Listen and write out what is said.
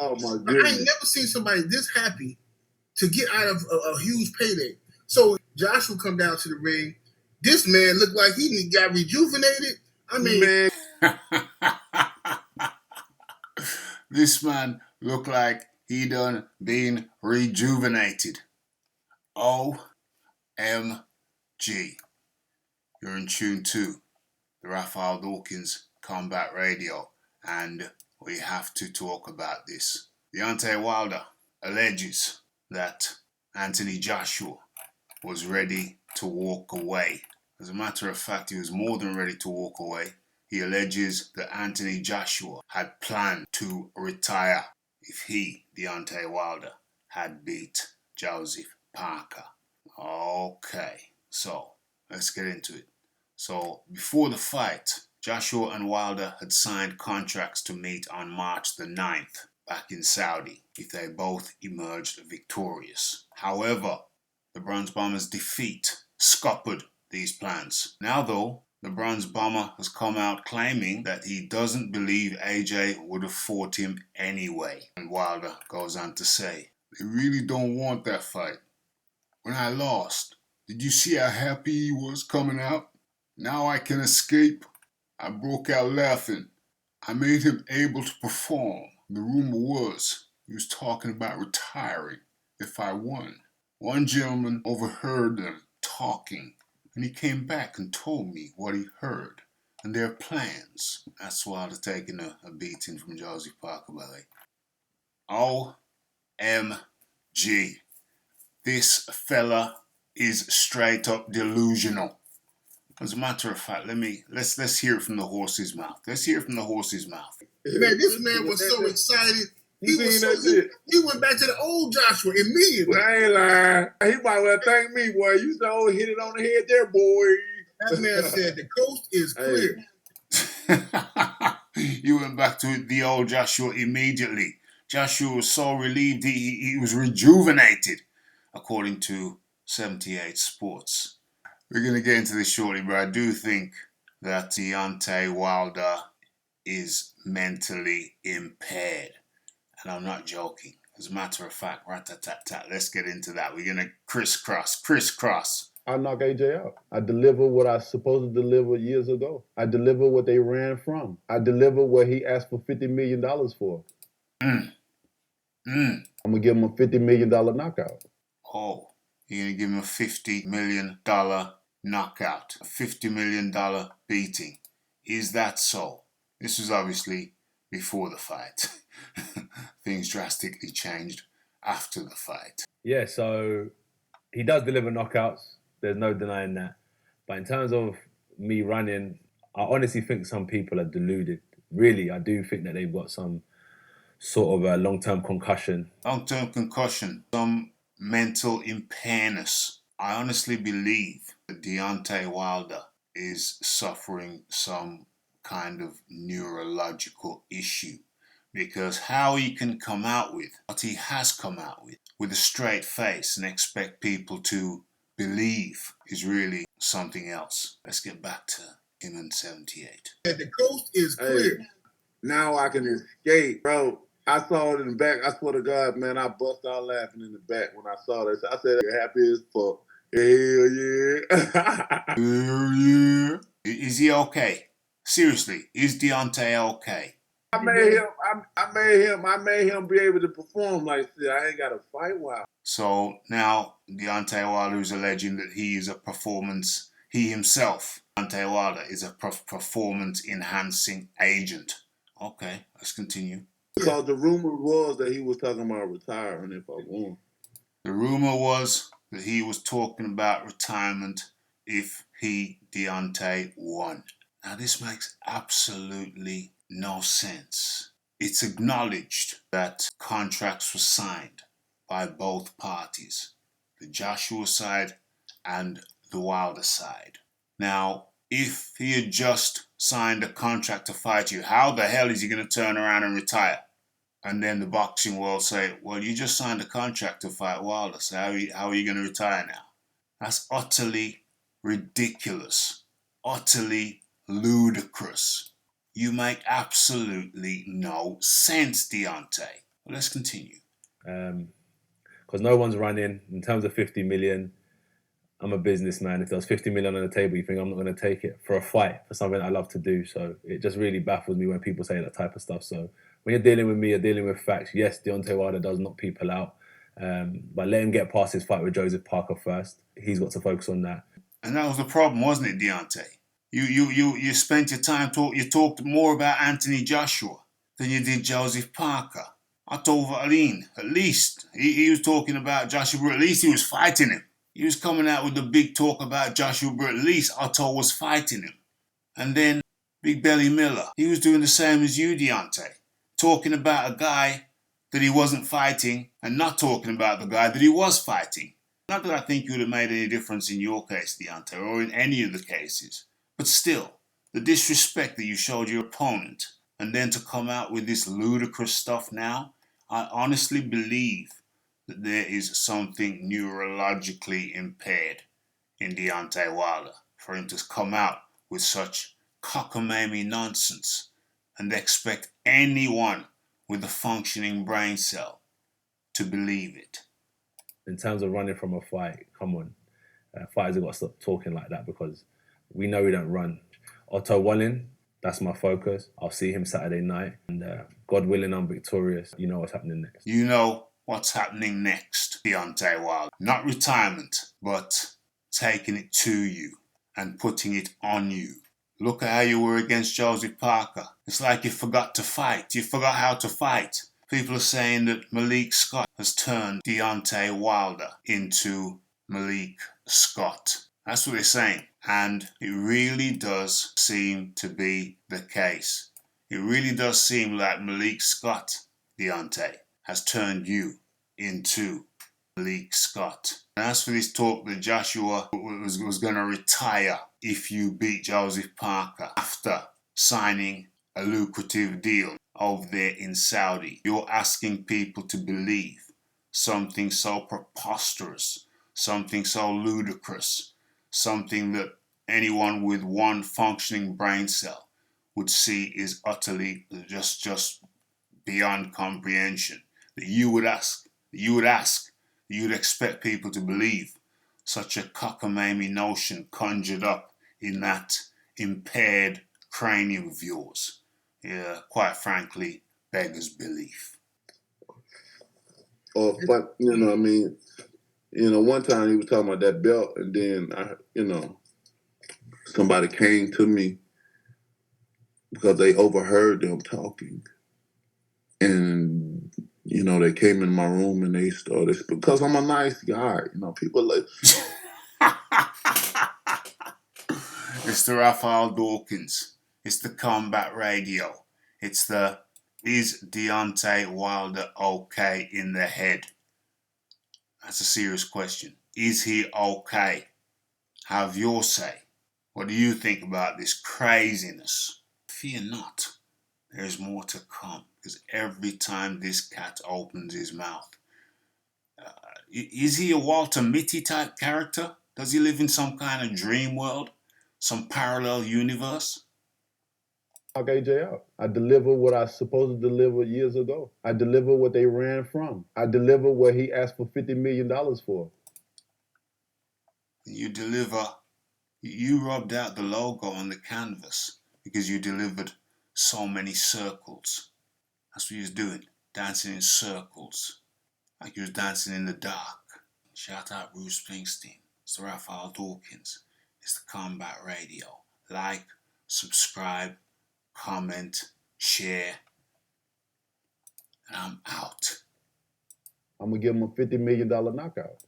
Oh my I ain't goodness. never seen somebody this happy to get out of a huge payday. So Joshua come down to the ring. This man looked like he got rejuvenated. I mean, Man, This man looked like he done been rejuvenated. OMG. You're in tune to the Raphael Dawkins Combat Radio, and we have to talk about this. Deontay Wilder alleges that Anthony Joshua was ready to walk away. As a matter of fact, he was more than ready to walk away. He alleges that Anthony Joshua had planned to retire if he, Deontay Wilder, had beat Joseph Parker. Okay, so let's get into it. So before the fight, Joshua and Wilder had signed contracts to meet on March the 9th back in Saudi if they both emerged victorious. However, the Bronze Bomber's defeat scuppered these plans. Now though, the Bronze Bomber has come out claiming that he doesn't believe AJ would have fought him anyway. And Wilder goes on to say, "They really don't want that fight. When I lost, did you see how happy he was coming out? Now I can escape." I broke out laughing. I made him able to perform. The rumor was he was talking about retiring if I won. One gentleman overheard them talking, and he came back and told me what he heard and their plans. That's Wilder taking a beating from Joseph Parker, by the way. OMG. This fella is straight up delusional. As a matter of fact, let's hear it from the horse's mouth. Let's hear it from the horse's mouth. Man, this man was so excited. He went back to the old Joshua immediately. I ain't lying. He might well thank me, boy. You so hit it on the head there, boy. That man said the coast is clear. You went back to the old Joshua immediately. Joshua was so relieved he was rejuvenated, according to 78 Sports. We're going to get into this shortly, but I do think that Deontay Wilder is mentally impaired. And I'm not joking. As a matter of fact, rat-tat-tat-tat, let's get into that. We're going to crisscross. I knock AJ out. I deliver what I supposed to deliver years ago. I deliver what they ran from. I deliver what he asked for $50 million for. I'm going to give him a $50 million knockout. Oh, you're going to give him a $50 million knockout, a $50 million beating. Is that so? This was obviously before the fight. Things drastically changed after the fight. Yeah, so he does deliver knockouts. There's no denying that. But in terms of me running, I honestly think some people are deluded. Really, I do think that they've got some sort of a long-term concussion. Long-term concussion, some mental impairness. I honestly believe that Deontay Wilder is suffering some kind of neurological issue, because how he can come out with what he has come out with a straight face and expect people to believe is really something else. Let's get back to him in 78. The coast is clear. Hey, now I can escape, bro. I saw it in the back. I swear to God, man, I bust out laughing in the back when I saw this. I said, "You're happy as fuck." Hell yeah. Hell yeah. Is he okay? Seriously, is Deontay okay? I made him be able to perform like shit. I ain't got to fight wild. So now Deontay Wilder is alleging that he himself, Deontay Wilder, is a performance-enhancing agent. Okay, let's continue. Because the rumor was that he was talking about retiring if I won. The rumor was that he was talking about retirement if he, Deontay, won. Now this makes absolutely no sense. It's acknowledged that contracts were signed by both parties, the Joshua side and the Wilder side. Now, if he had just signed a contract to fight you, how the hell is he going to turn around and retire? And then the boxing world say, well, you just signed a contract to fight Wilder, so how are you going to retire now? That's utterly ridiculous, utterly ludicrous. You make absolutely no sense, Deontay. Let's continue. Because no one's running. In terms of 50 million, I'm a businessman. If there's 50 million on the table, you think I'm not going to take it for a fight, for something I love to do. So it just really baffles me when people say that type of stuff. So when you're dealing with me, you're dealing with facts. Yes, Deontay Wilder does knock people out. But let him get past his fight with Joseph Parker first. He's got to focus on that. And that was the problem, wasn't it, Deontay? You spent your time you talked more about Anthony Joshua than you did Joseph Parker. I told Valine, at least he was talking about Joshua, but at least he was fighting him. He was coming out with the big talk about Joshua, but at least Otto was fighting him. And then Big Belly Miller, he was doing the same as you, Deontay, talking about a guy that he wasn't fighting and not talking about the guy that he was fighting. Not that I think you would have made any difference in your case, Deontay, or in any of the cases. But still, the disrespect that you showed your opponent, and then to come out with this ludicrous stuff now, I honestly believe that there is something neurologically impaired in Deontay Wilder for him to come out with such cockamamie nonsense and expect anyone with a functioning brain cell to believe it. In terms of running from a fight, come on. Fighters have got to stop talking like that because we know we don't run. Otto Wallin, that's my focus. I'll see him Saturday night. And God willing, I'm victorious. You know what's happening next. You know what's happening next, Deontay Wilder. Not retirement, but taking it to you and putting it on you. Look at how you were against Joseph Parker. It's like you forgot to fight. You forgot how to fight. People are saying that Malik Scott has turned Deontay Wilder into Malik Scott. That's what they're saying. And it really does seem to be the case. It really does seem like Malik Scott, Deontay, has turned you into Malik Scott. And as for this talk that Joshua was going to retire if you beat Joseph Parker after signing a lucrative deal over there in Saudi, you're asking people to believe something so preposterous, something so ludicrous, something that anyone with one functioning brain cell would see is utterly just beyond comprehension. That you would expect people to believe such a cockamamie notion conjured up in that impaired cranium of yours. Yeah, quite frankly, beggars belief. But one time he was talking about that belt, and then somebody came to me because they overheard them talking, and they came in my room and they started, because I'm a nice guy, people like. It's the Raphael Dawkins. It's the Combat Radio. It's the Is Deontay Wilder okay in the head? That's a serious question. Is he okay? Have your say. What do you think about this craziness? Fear not. There's more to come. Because every time this cat opens his mouth, is he a Walter Mitty type character? Does he live in some kind of dream world? Some parallel universe? Knock AJ out. I deliver what I supposed to deliver years ago. I deliver what they ran from. I deliver what he asked for $50 million for. You deliver. You rubbed out the logo on the canvas because you delivered so many circles. That's what he was doing, dancing in circles, like he was dancing in the dark. Shout out Bruce Springsteen. It's the Raphael Dawkins. It's the Combat Radio. Like, subscribe, comment, share, and I'm out. I'm going to give him a $50 million knockout.